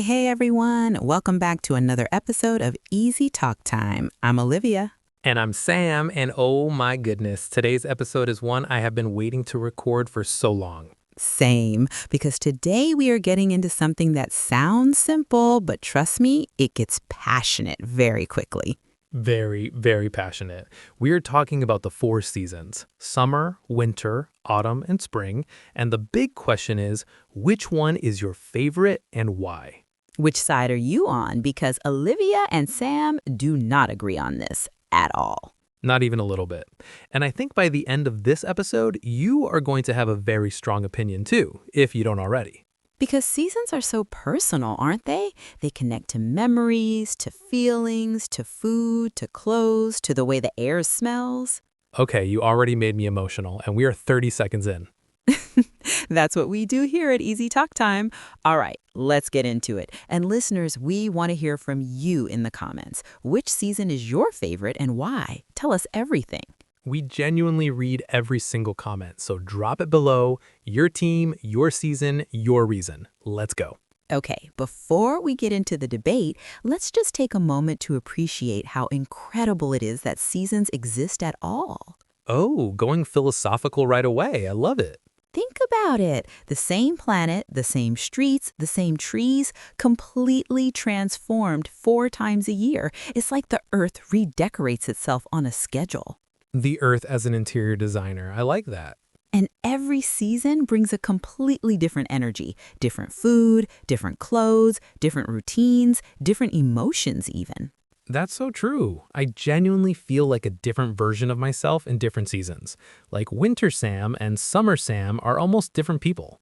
Hey, everyone. Welcome back to another episode of Easy Talk Time. I'm Olivia. And I'm Sam, and oh my goodness, today's episode is one I have been waiting to record for so long. Same, because today we are getting into something that sounds simple, but trust me, it gets passionate very quickly. Very, very passionate. We are talking about the four seasons: summer, winter, autumn, and spring. And the big question is, which one is your favorite and why? Which side are you on? Because Olivia and Sam do not agree on this at all. Not even a little bit. And I think by the end of this episode, you are going to have a very strong opinion too, if you don't already. Because seasons are so personal, aren't they? They connect to memories, to feelings, to food, to clothes, to the way the air smells. Okay, you already made me emotional, and we are 30 seconds in. That's what we do here at Easy Talk Time. All right, let's get into it. And listeners, we want to hear from you in the comments. Which season is your favorite and why? Tell us everything. We genuinely read every single comment, so drop it below. Your team, your season, your reason. Let's go. Okay, before we get into the debate, let's just take a moment to appreciate how incredible it is that seasons exist at all. Oh, going philosophical right away. I love it. Think about it. The same planet, the same streets, the same trees, completely transformed 4 times a year. It's like the Earth redecorates itself on a schedule. The Earth as an interior designer. I like that. And every season brings a completely different energy, different food, different clothes, different routines, different emotions even. That's so true. I genuinely feel like a different version of myself in different seasons. Like Winter Sam and Summer Sam are almost different people.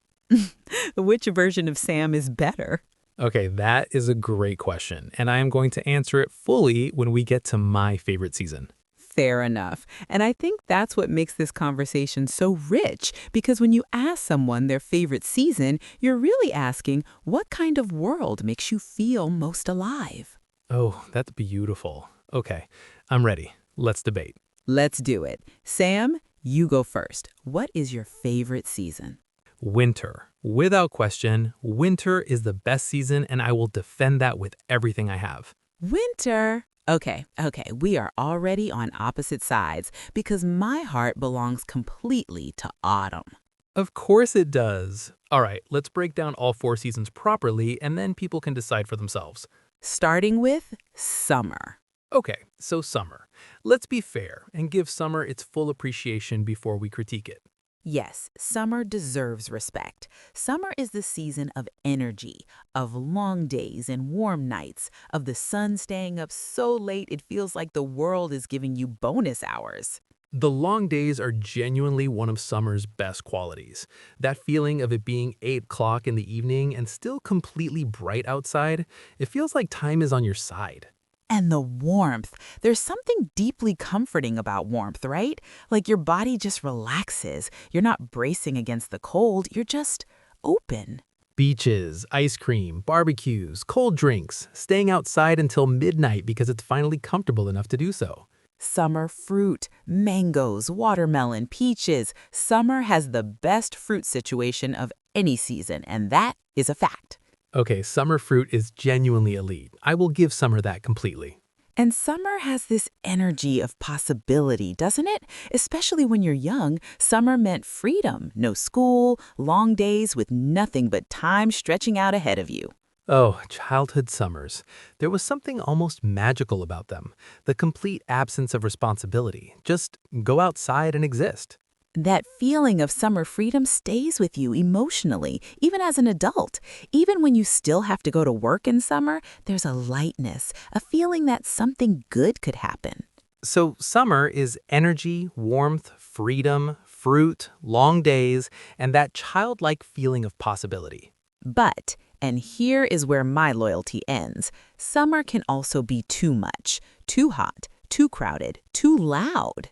Which version of Sam is better? Okay, that is a great question, and I am going to answer it fully when we get to my favorite season. Fair enough. And I think that's what makes this conversation so rich, because when you ask someone their favorite season, you're really asking what kind of world makes you feel most alive. Oh, that's beautiful. Okay, I'm ready. Let's debate. Let's do it. Sam, you go first. What is your favorite season? Winter. Without question, winter is the best season, and I will defend that with everything I have. Winter. Okay, we are already on opposite sides because my heart belongs completely to autumn. Of course it does. All right, let's break down all four seasons properly, and then people can decide for themselves. Starting with summer. Okay, so summer. Let's be fair and give summer its full appreciation before we critique it. Yes, summer deserves respect. Summer is the season of energy, of long days and warm nights, of the sun staying up so late it feels like the world is giving you bonus hours. The long days are genuinely one of summer's best qualities. That feeling of it being 8 o'clock in the evening and still completely bright outside, it feels like time is on your side. And the warmth. There's something deeply comforting about warmth, right? Like your body just relaxes. You're not bracing against the cold, you're just open. Beaches, ice cream, barbecues, cold drinks, staying outside until midnight because it's finally comfortable enough to do so. Summer fruit, mangoes, watermelon, peaches. Summer has the best fruit situation of any season, and that is a fact. Okay, summer fruit is genuinely elite. I will give summer that completely. And summer has this energy of possibility, doesn't it? Especially when you're young, summer meant freedom, no school, long days with nothing but time stretching out ahead of you. Oh, childhood summers. There was something almost magical about them. The complete absence of responsibility. Just go outside and exist. That feeling of summer freedom stays with you emotionally, even as an adult. Even when you still have to go to work in summer, there's a lightness, a feeling that something good could happen. So summer is energy, warmth, freedom, fruit, long days, and that childlike feeling of possibility. But, and here is where my loyalty ends, summer can also be too much, too hot, too crowded, too loud.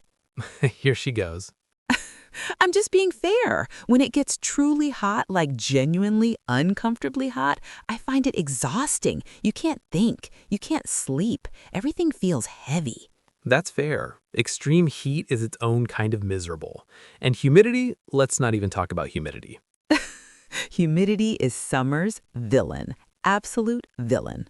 Here she goes. I'm just being fair. When it gets truly hot, like genuinely uncomfortably hot, I find it exhausting. You can't think. You can't sleep. Everything feels heavy. That's fair. Extreme heat is its own kind of miserable. And humidity, let's not even talk about humidity. Humidity is summer's villain. absolute villain.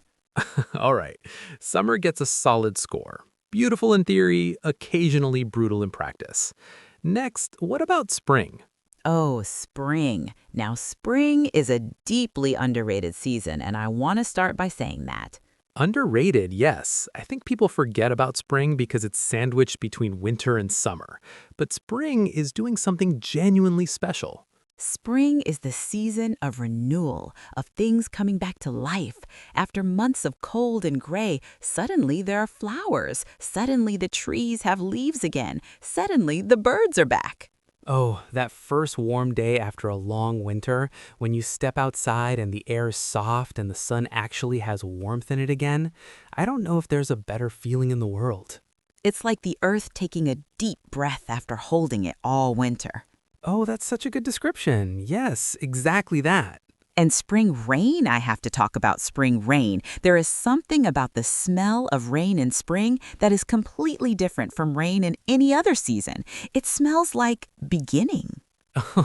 All right. Summer gets a solid score. Beautiful in theory, occasionally brutal in practice. Next, what about spring? Oh, spring. Now, spring is a deeply underrated season, and I want to start by saying that. Underrated, yes. I think people forget about spring because it's sandwiched between winter and summer. But spring is doing something genuinely special. Spring is the season of renewal, of things coming back to life. After months of cold and gray, suddenly there are flowers. Suddenly the trees have leaves again. Suddenly the birds are back. Oh, that first warm day after a long winter, when you step outside and the air is soft and the sun actually has warmth in it again, I don't know if there's a better feeling in the world. It's like the earth taking a deep breath after holding it all winter. Oh, that's such a good description. Yes, exactly that. And spring rain, I have to talk about spring rain. There is something about the smell of rain in spring that is completely different from rain in any other season. It smells like beginning.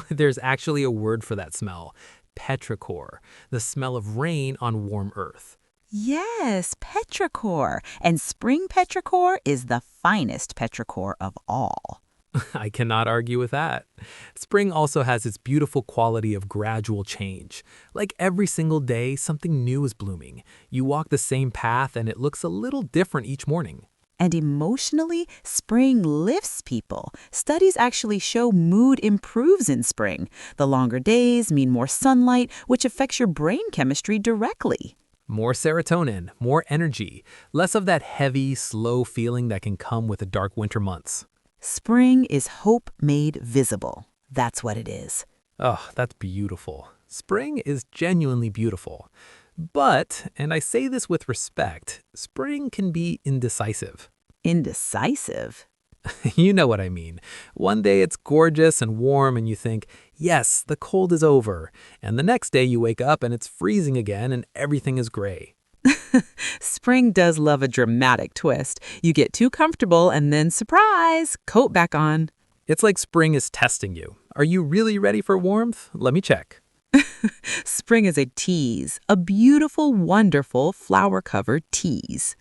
There's actually a word for that smell, petrichor, the smell of rain on warm earth. Yes, petrichor. And spring petrichor is the finest petrichor of all. I cannot argue with that. Spring also has its beautiful quality of gradual change. Like every single day, something new is blooming. You walk the same path and it looks a little different each morning. And emotionally, spring lifts people. Studies actually show mood improves in spring. The longer days mean more sunlight, which affects your brain chemistry directly. More serotonin, more energy, less of that heavy, slow feeling that can come with the dark winter months. Spring is hope made visible. That's what it is. Oh, that's beautiful. Spring is genuinely beautiful. But, and I say this with respect, spring can be indecisive. Indecisive. You know what I mean. One day it's gorgeous and warm and you think, yes, the cold is over. And the next day you wake up and it's freezing again and everything is gray. Spring does love a dramatic twist. You get too comfortable and then, surprise, coat back on. It's like spring is testing you. Are you really ready for warmth? Let me check. Spring is a tease, a beautiful, wonderful, flower-covered tease.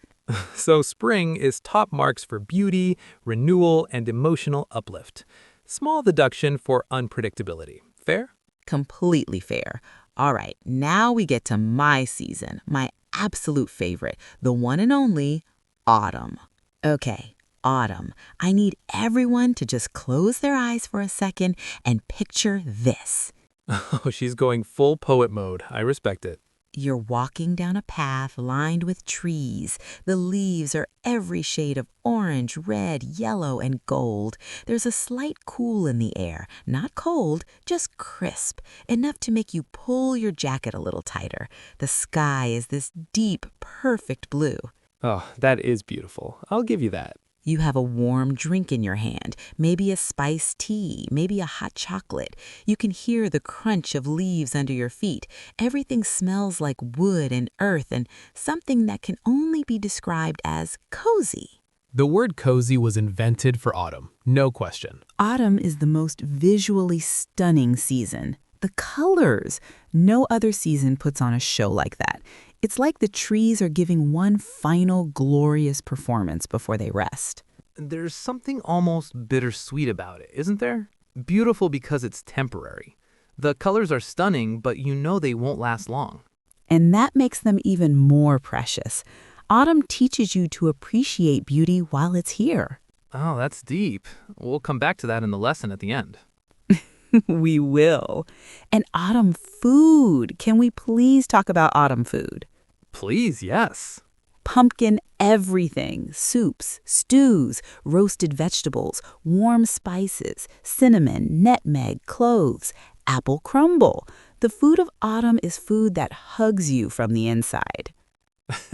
So spring is top marks for beauty, renewal, and emotional uplift. Small deduction for unpredictability. Fair? Completely fair. All right, now we get to my season, my absolute favorite, the one and only autumn. Okay, autumn. I need everyone to just close their eyes for a second and picture this. Oh, she's going full poet mode. I respect it. You're walking down a path lined with trees. The leaves are every shade of orange, red, yellow, and gold. There's a slight cool in the air, not cold, just crisp, enough to make you pull your jacket a little tighter. The sky is this deep, perfect blue. Oh, that is beautiful. I'll give you that. You have a warm drink in your hand, maybe a spiced tea, maybe a hot chocolate. You can hear the crunch of leaves under your feet. Everything smells like wood and earth and something that can only be described as cozy. The word cozy was invented for autumn, no question. Autumn is the most visually stunning season. The colors. No other season puts on a show like that. It's like the trees are giving one final glorious performance before they rest. There's something almost bittersweet about it, isn't there? Beautiful because it's temporary. The colors are stunning, but you know they won't last long. And that makes them even more precious. Autumn teaches you to appreciate beauty while it's here. Oh, that's deep. We'll come back to that in the lesson at the end. We will. And autumn food. Can we please talk about autumn food? Please, yes. Pumpkin everything, soups, stews, roasted vegetables, warm spices, cinnamon, nutmeg, cloves, apple crumble. The food of autumn is food that hugs you from the inside.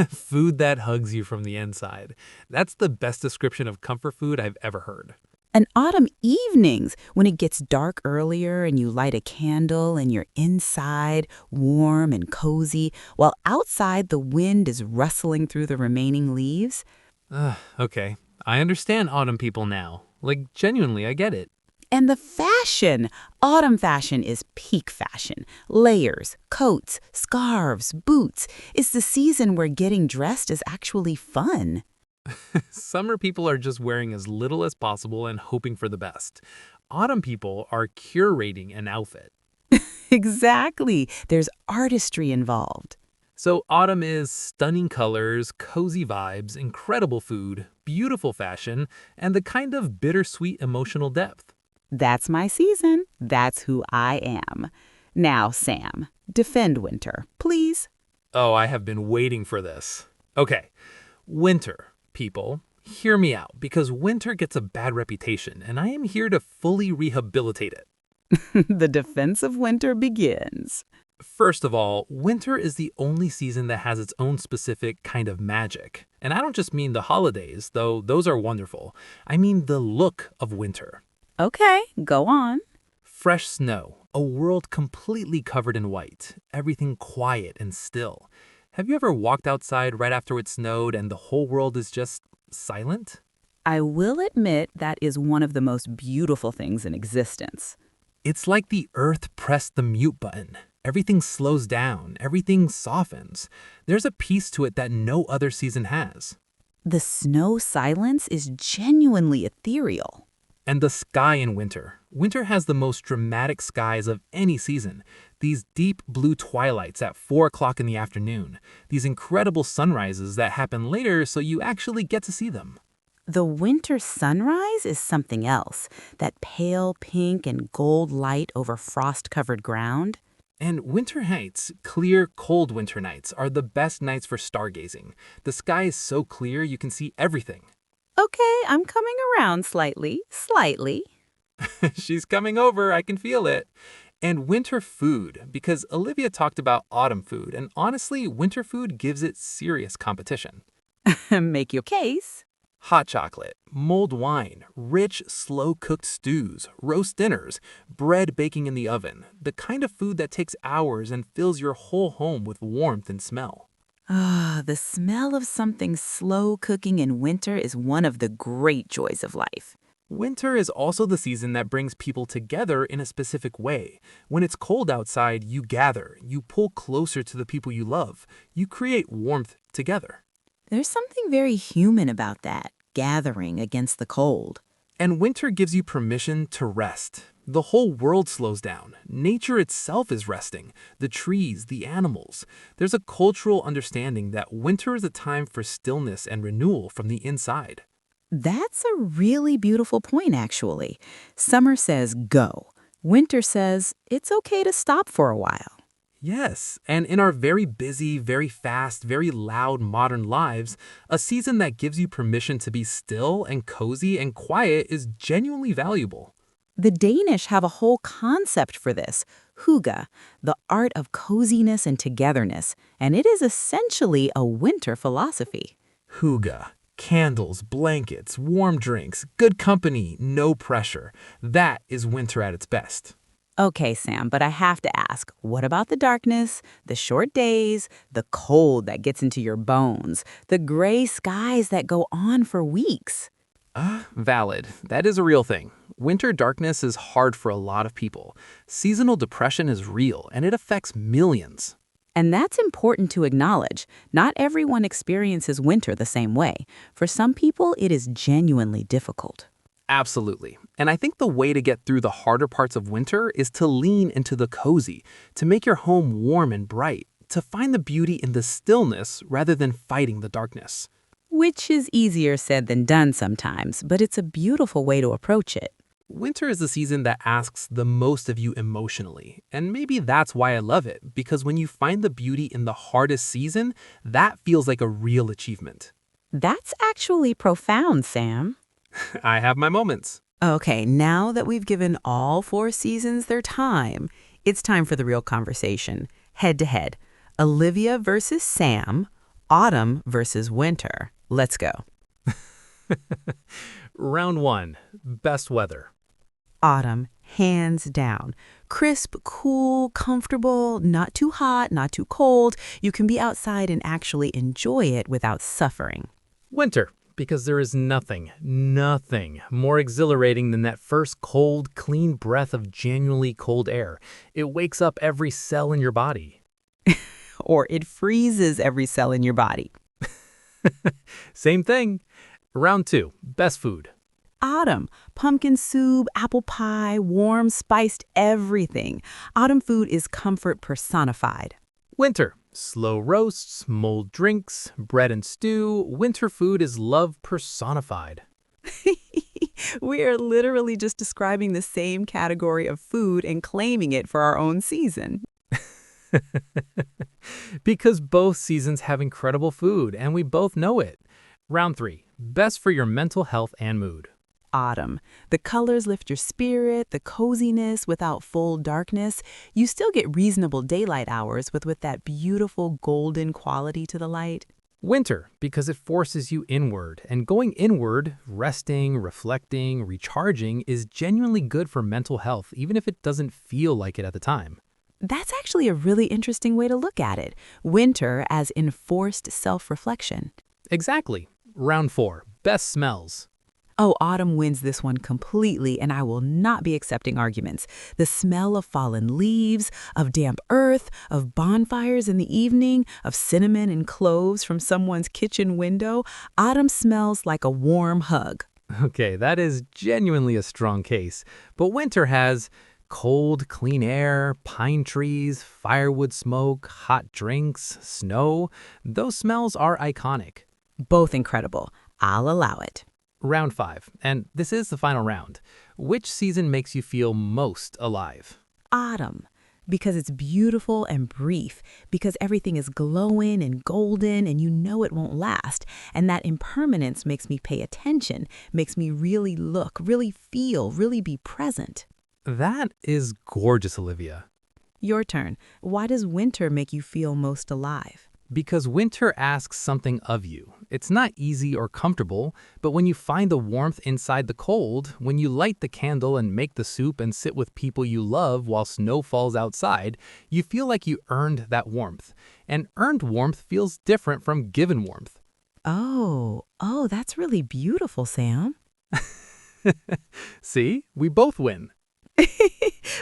Food that hugs you from the inside. That's the best description of comfort food I've ever heard. And autumn evenings, when it gets dark earlier and you light a candle and you're inside, warm and cozy, while outside the wind is rustling through the remaining leaves. Okay, I understand autumn people now. Like, genuinely, I get it. And the fashion. Autumn fashion is peak fashion. Layers, coats, scarves, boots. It's the season where getting dressed is actually fun. Summer people are just wearing as little as possible and hoping for the best. Autumn people are curating an outfit. Exactly. There's artistry involved. So autumn is stunning colors, cozy vibes, incredible food, beautiful fashion, and the kind of bittersweet emotional depth. That's my season. That's who I am. Now, Sam, defend winter, please. Oh, I have been waiting for this. Okay, winter, people, hear me out, because winter gets a bad reputation, and I am here to fully rehabilitate it. The defense of winter begins. First of all, winter is the only season that has its own specific kind of magic. And I don't just mean the holidays, though those are wonderful. I mean the look of winter. Okay, go on. Fresh snow, a world completely covered in white, everything quiet and still. Have you ever walked outside right after it snowed and the whole world is just silent? I will admit that is one of the most beautiful things in existence. It's like the earth pressed the mute button. Everything slows down, everything softens. There's a peace to it that no other season has. The snow silence is genuinely ethereal. And the sky in winter. Winter has the most dramatic skies of any season. These deep blue twilights at 4 o'clock in the afternoon. These incredible sunrises that happen later so you actually get to see them. The winter sunrise is something else. That pale pink and gold light over frost-covered ground. And winter nights, clear, cold winter nights, are the best nights for stargazing. The sky is so clear you can see everything. Okay, I'm coming around slightly. She's coming over, I can feel it. And winter food, because Olivia talked about autumn food, and honestly, winter food gives it serious competition. Make your case. Hot chocolate, mulled wine, rich, slow-cooked stews, roast dinners, bread baking in the oven, the kind of food that takes hours and fills your whole home with warmth and smell. Ah, the smell of something slow cooking in winter is one of the great joys of life. Winter is also the season that brings people together in a specific way. When it's cold outside, you gather, you pull closer to the people you love, you create warmth together. There's something very human about that, gathering against the cold. And winter gives you permission to rest. The whole world slows down. Nature itself is resting. The trees, the animals. There's a cultural understanding that winter is a time for stillness and renewal from the inside. That's a really beautiful point, actually. Summer says go. Winter says it's okay to stop for a while. Yes, and in our very busy, very fast, very loud modern lives, a season that gives you permission to be still and cozy and quiet is genuinely valuable. The Danish have a whole concept for this, hygge, the art of coziness and togetherness, and it is essentially a winter philosophy. Hygge. Candles, blankets, warm drinks, good company, no pressure. That is winter at its best. Okay, Sam, but I have to ask, what about the darkness, the short days, the cold that gets into your bones, the gray skies that go on for weeks? Valid. That is a real thing. Winter darkness is hard for a lot of people. Seasonal depression is real, and it affects millions. And that's important to acknowledge. Not everyone experiences winter the same way. For some people, it is genuinely difficult. Absolutely. And I think the way to get through the harder parts of winter is to lean into the cozy, to make your home warm and bright, to find the beauty in the stillness rather than fighting the darkness. Which is easier said than done sometimes, but it's a beautiful way to approach it. Winter is the season that asks the most of you emotionally, and maybe that's why I love it, because when you find the beauty in the hardest season, that feels like a real achievement. That's actually profound, Sam. I have my moments. Okay, now that we've given all 4 seasons their time, it's time for the real conversation. Head to head. Olivia versus Sam, autumn versus winter. Let's go. Round 1, best weather. Autumn, hands down. Crisp, cool, comfortable, not too hot, not too cold. You can be outside and actually enjoy it without suffering. Winter, Because there is nothing more exhilarating than that first cold, clean breath of genuinely cold air. It wakes up every cell in your body. Or it freezes every cell in your body. Same thing. Round 2, best food. Autumn, pumpkin soup, apple pie, warm, spiced everything. Autumn food is comfort personified. Winter, slow roasts, mulled drinks, bread and stew. Winter food is love personified. We are literally just describing the same category of food and claiming it for our own season. Because both seasons have incredible food, and we both know it. Round 3, best for your mental health and mood. Autumn. The colors lift your spirit, the coziness without full darkness. You still get reasonable daylight hours with that beautiful golden quality to the light. Winter, because it forces you inward, and going inward, resting, reflecting, recharging, is genuinely good for mental health, even if it doesn't feel like it at the time. That's actually a really interesting way to look at it. Winter as enforced self-reflection. Exactly. Round 4, best smells. Oh, autumn wins this one completely, and I will not be accepting arguments. The smell of fallen leaves, of damp earth, of bonfires in the evening, of cinnamon and cloves from someone's kitchen window. Autumn smells like a warm hug. Okay, that is genuinely a strong case. But winter has cold, clean air, pine trees, firewood smoke, hot drinks, snow. Those smells are iconic. Both incredible. I'll allow it. Round 5, and this is the final round. Which season makes you feel most alive? Autumn, because it's beautiful and brief, because everything is glowing and golden and you know it won't last. And that impermanence makes me pay attention, makes me really look, really feel, really be present. That is gorgeous, Olivia. Your turn. Why does winter make you feel most alive? Because winter asks something of you. It's not easy or comfortable, but when you find the warmth inside the cold, when you light the candle and make the soup and sit with people you love while snow falls outside, you feel like you earned that warmth. And earned warmth feels different from given warmth. Oh, that's really beautiful, Sam. See, we both win.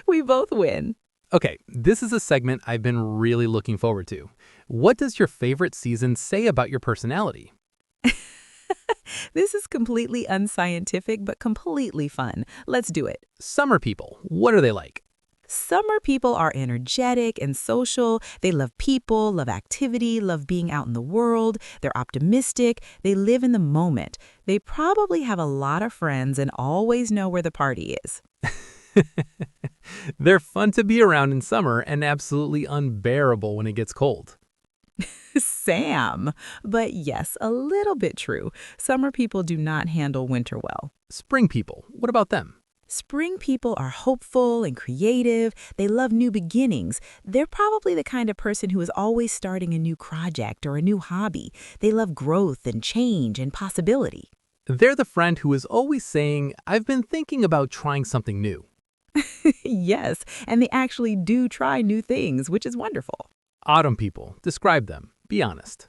We both win. Okay, this is a segment I've been really looking forward to. What does your favorite season say about your personality? This is completely unscientific, but completely fun. Let's do it. Summer people, what are they like? Summer people are energetic and social. They love people, love activity, love being out in the world. They're optimistic. They live in the moment. They probably have a lot of friends and always know where the party is. They're fun to be around in summer and absolutely unbearable when it gets cold. Sam. But yes, a little bit true. Summer people do not handle winter well. Spring people, what about them? Spring people are hopeful and creative. They love new beginnings. They're probably the kind of person who is always starting a new project or a new hobby. They love growth and change and possibility. They're the friend who is always saying, I've been thinking about trying something new. Yes, and they actually do try new things, which is wonderful. Autumn people, describe them. Be honest.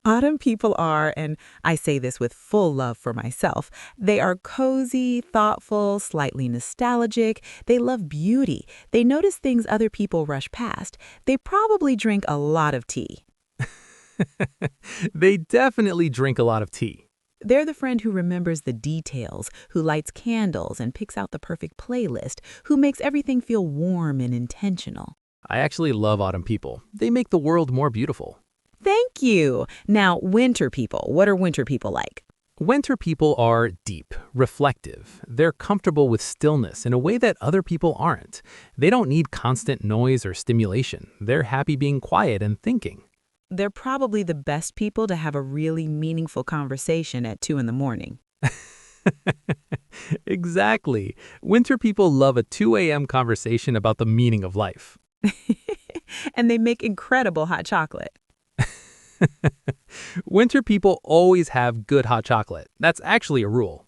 Autumn people are, and I say this with full love for myself, they are cozy, thoughtful, slightly nostalgic. They love beauty. They notice things other people rush past. They probably drink a lot of tea. They definitely drink a lot of tea. They're the friend who remembers the details, who lights candles and picks out the perfect playlist, who makes everything feel warm and intentional. I actually love autumn people. They make the world more beautiful. Thank you. Now, winter people. What are winter people like? Winter people are deep, reflective. They're comfortable with stillness in a way that other people aren't. They don't need constant noise or stimulation. They're happy being quiet and thinking. They're probably the best people to have a really meaningful conversation at 2 in the morning. Exactly. Winter people love a 2 a.m. conversation about the meaning of life. And they make incredible hot chocolate. Winter people always have good hot chocolate. That's actually a rule.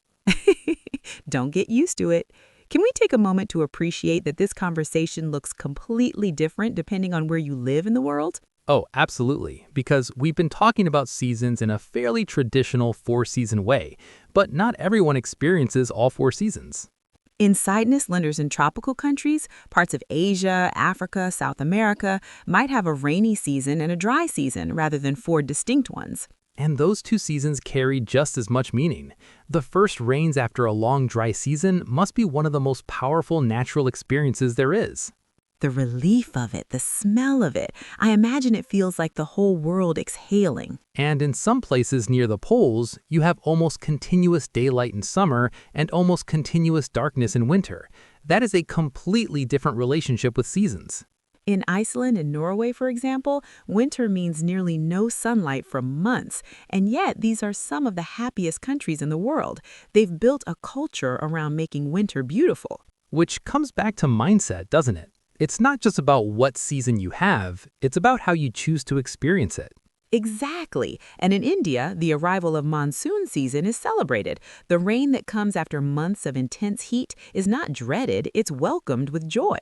Don't get used to it. Can we take a moment to appreciate that this conversation looks completely different depending on where you live in the world? Oh, absolutely, because we've been talking about seasons in a fairly traditional four-season way, but not everyone experiences all four seasons. In sightness lenders in tropical countries, parts of Asia, Africa, South America might have a rainy season and a dry season rather than four distinct ones. And those two seasons carry just as much meaning. The first rains after a long dry season must be one of the most powerful natural experiences there is. The relief of it, the smell of it, I imagine it feels like the whole world exhaling. And in some places near the poles, you have almost continuous daylight in summer and almost continuous darkness in winter. That is a completely different relationship with seasons. In Iceland and Norway, for example, winter means nearly no sunlight for months, and yet these are some of the happiest countries in the world. They've built a culture around making winter beautiful. Which comes back to mindset, doesn't it? It's not just about what season you have, it's about how you choose to experience it. Exactly. And in India, the arrival of monsoon season is celebrated. The rain that comes after months of intense heat is not dreaded, it's welcomed with joy.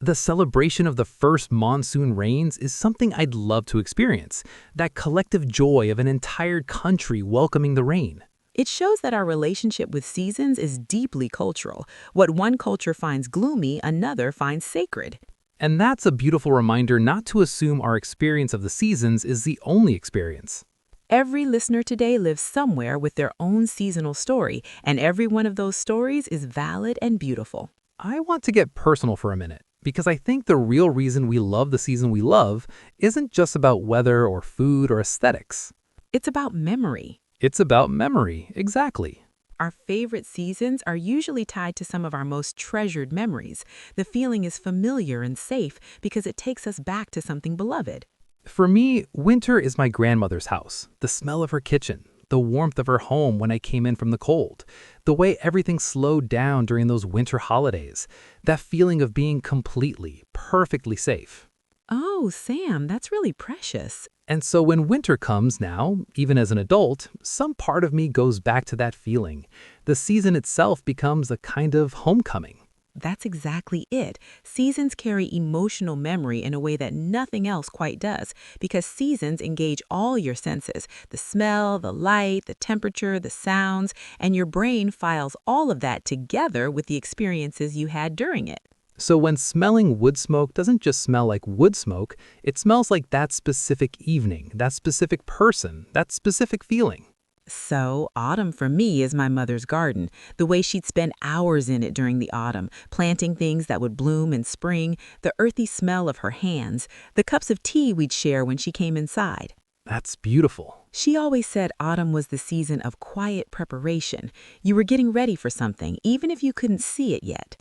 The celebration of the first monsoon rains is something I'd love to experience. That collective joy of an entire country welcoming the rain. It shows that our relationship with seasons is deeply cultural. What one culture finds gloomy, another finds sacred. And that's a beautiful reminder not to assume our experience of the seasons is the only experience. Every listener today lives somewhere with their own seasonal story, and every one of those stories is valid and beautiful. I want to get personal for a minute, because I think the real reason we love the season we love isn't just about weather or food or aesthetics. It's about memory. It's about memory, exactly. Our favorite seasons are usually tied to some of our most treasured memories. The feeling is familiar and safe because it takes us back to something beloved. For me, winter is my grandmother's house, the smell of her kitchen, the warmth of her home when I came in from the cold, the way everything slowed down during those winter holidays, that feeling of being completely, perfectly safe. Oh, Sam, that's really precious. And so when winter comes now, even as an adult, some part of me goes back to that feeling. The season itself becomes a kind of homecoming. That's exactly it. Seasons carry emotional memory in a way that nothing else quite does, because seasons engage all your senses, the smell, the light, the temperature, the sounds, and your brain files all of that together with the experiences you had during it. So when smelling wood smoke doesn't just smell like wood smoke, it smells like that specific evening, that specific person, that specific feeling. So, autumn for me is my mother's garden. The way she'd spend hours in it during the autumn, planting things that would bloom in spring, the earthy smell of her hands, the cups of tea we'd share when she came inside. That's beautiful. She always said autumn was the season of quiet preparation. You were getting ready for something, even if you couldn't see it yet.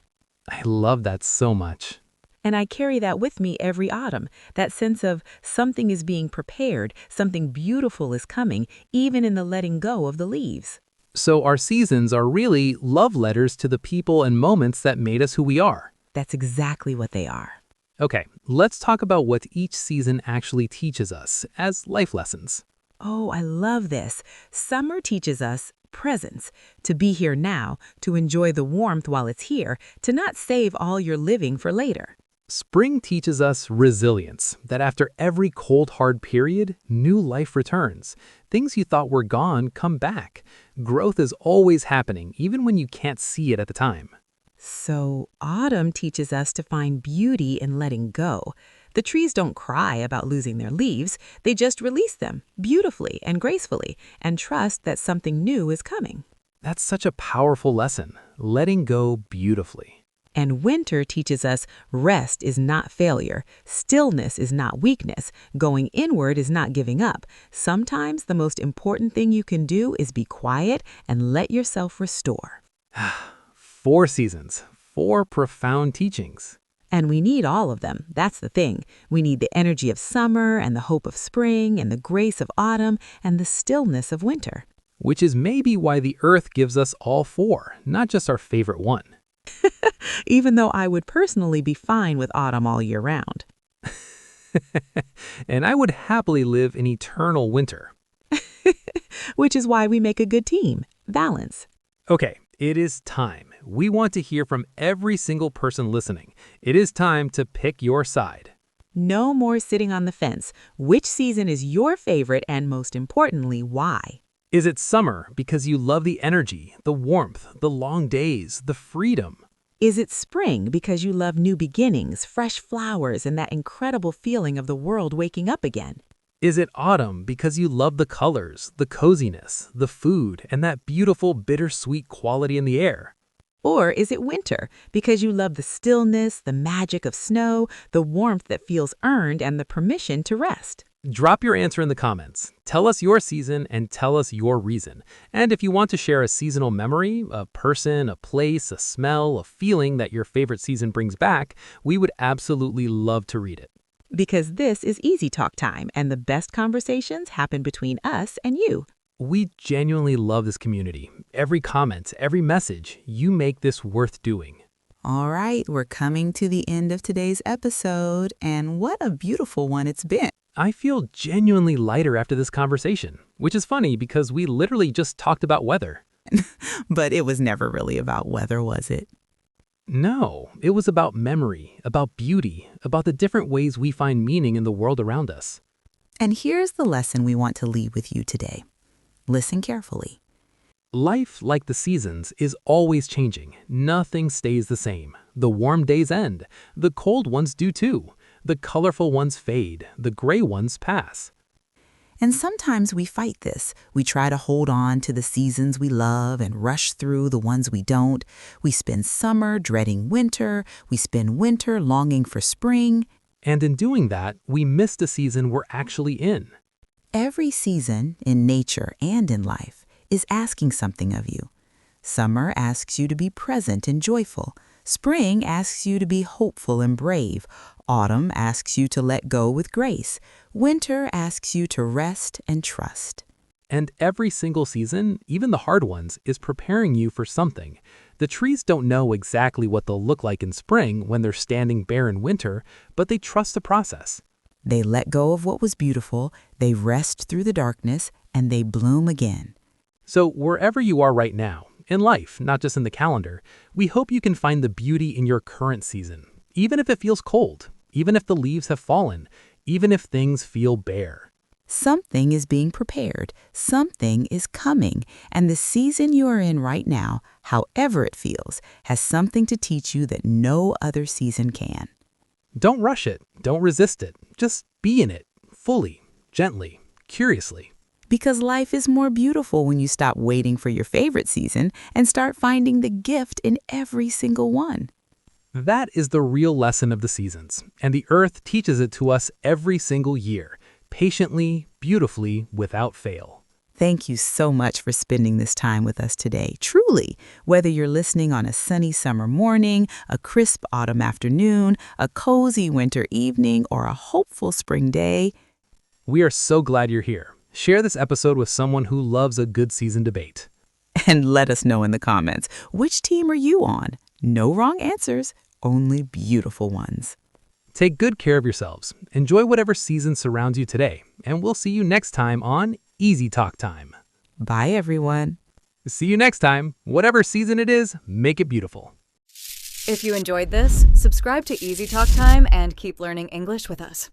I love that so much. And I carry that with me every autumn, that sense of something is being prepared, something beautiful is coming, even in the letting go of the leaves. So our seasons are really love letters to the people and moments that made us who we are. That's exactly what they are. Okay, let's talk about what each season actually teaches us as life lessons. Oh, I love this. Summer teaches us presence, to be here now, to enjoy the warmth while it's here, to not save all your living for later. Spring teaches us resilience, that after every cold, hard period, new life returns. Things you thought were gone come back. Growth is always happening, even when you can't see it at the time. So autumn teaches us to find beauty in letting go. The trees don't cry about losing their leaves, they just release them beautifully and gracefully and trust that something new is coming. That's such a powerful lesson, letting go beautifully. And winter teaches us rest is not failure, stillness is not weakness, going inward is not giving up. Sometimes the most important thing you can do is be quiet and let yourself restore. 4 seasons, 4 profound teachings. And we need all of them. That's the thing. We need the energy of summer and the hope of spring and the grace of autumn and the stillness of winter. Which is maybe why the earth gives us all 4, not just our favorite one. Even though I would personally be fine with autumn all year round. And I would happily live in eternal winter. Which is why we make a good team. Balance. Okay, it is time. We want to hear from every single person listening. It is time to pick your side. No more sitting on the fence. Which season is your favorite and most importantly, why? Is it summer because you love the energy, the warmth, the long days, the freedom? Is it spring because you love new beginnings, fresh flowers, and that incredible feeling of the world waking up again? Is it autumn because you love the colors, the coziness, the food, and that beautiful bittersweet quality in the air? Or is it winter because you love the stillness, the magic of snow, the warmth that feels earned, and the permission to rest? Drop your answer in the comments. Tell us your season and tell us your reason. And if you want to share a seasonal memory, a person, a place, a smell, a feeling that your favorite season brings back, we would absolutely love to read it. Because this is Easy Talk time, and the best conversations happen between us and you. We genuinely love this community. Every comment, every message, you make this worth doing. All right, we're coming to the end of today's episode, and what a beautiful one it's been. I feel genuinely lighter after this conversation, which is funny because we literally just talked about weather. But it was never really about weather, was it? No, it was about memory, about beauty, about the different ways we find meaning in the world around us. And here's the lesson we want to leave with you today. Listen carefully. Life, like the seasons, is always changing. Nothing stays the same. The warm days end. The cold ones do too. The colorful ones fade. The gray ones pass. And sometimes we fight this. We try to hold on to the seasons we love and rush through the ones we don't. We spend summer dreading winter. We spend winter longing for spring. And in doing that, we miss the season we're actually in. Every season, in nature and in life, is asking something of you. Summer asks you to be present and joyful. Spring asks you to be hopeful and brave. Autumn asks you to let go with grace. Winter asks you to rest and trust. And every single season, even the hard ones, is preparing you for something. The trees don't know exactly what they'll look like in spring when they're standing bare in winter, but they trust the process. They let go of what was beautiful, they rest through the darkness, and they bloom again. So wherever you are right now, in life, not just in the calendar, we hope you can find the beauty in your current season, even if it feels cold, even if the leaves have fallen, even if things feel bare. Something is being prepared, something is coming, and the season you are in right now, however it feels, has something to teach you that no other season can. Don't rush it, don't resist it, just be in it, fully, gently, curiously. Because life is more beautiful when you stop waiting for your favorite season and start finding the gift in every single one. That is the real lesson of the seasons, and the earth teaches it to us every single year, patiently, beautifully, without fail. Thank you so much for spending this time with us today. Truly, whether you're listening on a sunny summer morning, a crisp autumn afternoon, a cozy winter evening, or a hopeful spring day, we are so glad you're here. Share this episode with someone who loves a good season debate. and let us know in the comments, which team are you on? No wrong answers, only beautiful ones. Take good care of yourselves. Enjoy whatever season surrounds you today, and we'll see you next time on Easy Talk Time. Bye, everyone. See you next time. Whatever season it is, make it beautiful. If you enjoyed this, subscribe to Easy Talk Time and keep learning English with us.